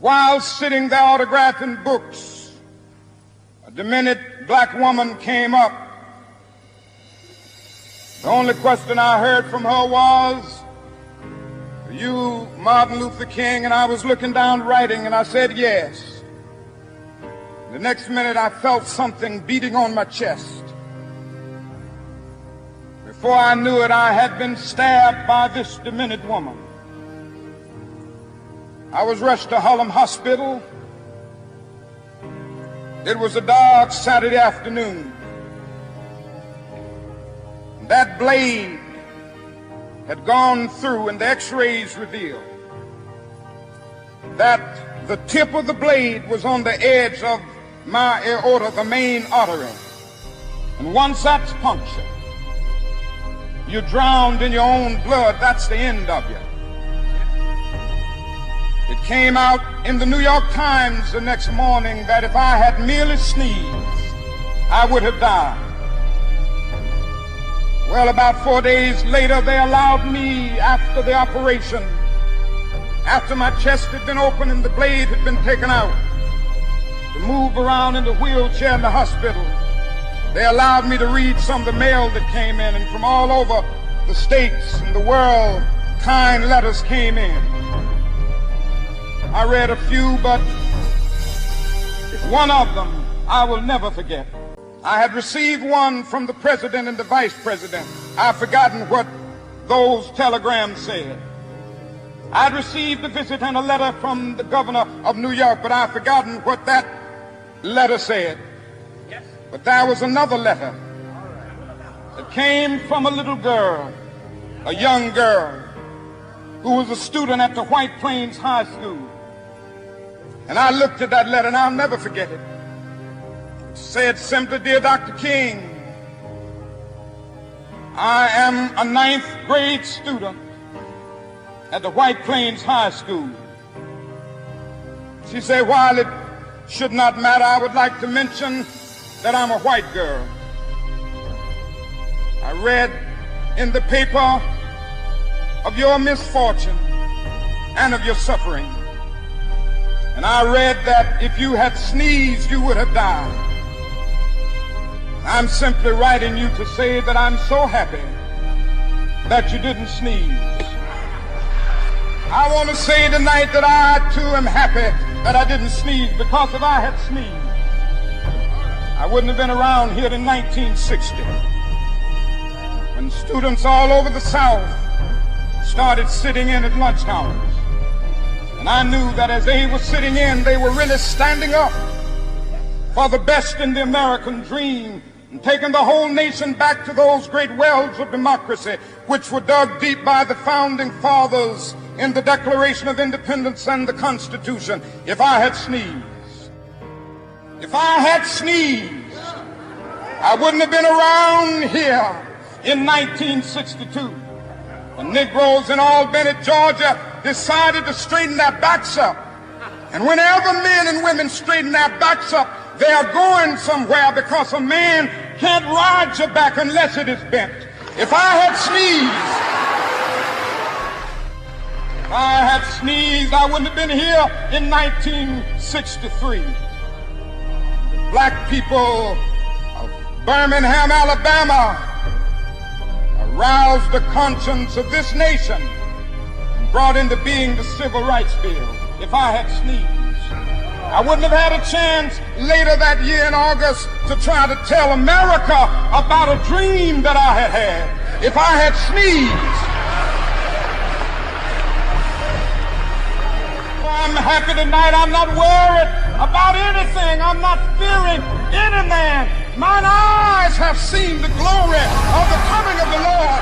while sitting there autographing books, a demented black woman came up. The only question I heard from her was, "Are you Martin Luther King?" And I was looking down writing, and I said, "Yes." The next minute, I felt something beating on my chest. Before I knew it, I had been stabbed by this demented woman. I was rushed to Harlem Hospital. It was a dark Saturday afternoon. That blade had gone through, and the x-rays revealed that the tip of the blade was on the edge of my aorta, the main artery. And once that's punctured, you're drowned in your own blood. That's the end of you. It came out in the New York Times the next morning that if I had merely sneezed, I would have died. Well, about 4 days later, they allowed me, after the operation, after my chest had been opened and the blade had been taken out, to move around in the wheelchair in the hospital. They allowed me to read some of the mail that came in, and from all over the states and the world, kind letters came in. I read a few, but one of them I will never forget. I had received one from the president and the vice president. I've forgotten what those telegrams said. I'd received a visit and a letter from the governor of New York, but I've forgotten what that letter said. Yes. But there was another letter that came from a little girl, a young girl, who was a student at the White Plains High School. And I looked at that letter, and I'll never forget it. It said simply, "Dear Dr. King, I am a 9th grade student at the White Plains High School." She said, "While it should not matter, I would like to mention that I'm a white girl. I read in the paper of your misfortune and of your suffering. And I read that if you had sneezed, you would have died. I'm simply writing you to say that I'm so happy that you didn't sneeze. I want to say tonight that I too am happy that I didn't sneeze, because if I had sneezed, I wouldn't have been around here in 1960, when students all over the South started sitting in at lunch counters. And I knew that as they were sitting in, they were really standing up for the best in the American dream, and taking the whole nation back to those great wells of democracy which were dug deep by the founding fathers in the Declaration of Independence and the Constitution. If I had sneezed, I wouldn't have been around here in 1962. The Negroes in Albany, Georgia, decided to straighten their backs up. And whenever men and women straighten their backs up, they are going somewhere, because a man can't ride your back unless it is bent. If I had sneezed, I wouldn't have been here in 1963. The black people of Birmingham, Alabama, aroused the conscience of this nation and brought into being the Civil Rights Bill. If I had sneezed, I wouldn't have had a chance later that year in August to try to tell America about a dream that I had had. If I had sneezed, I'm happy tonight. I'm not worried about anything. I'm not fearing any man. Mine eyes have seen the glory of the coming of the Lord.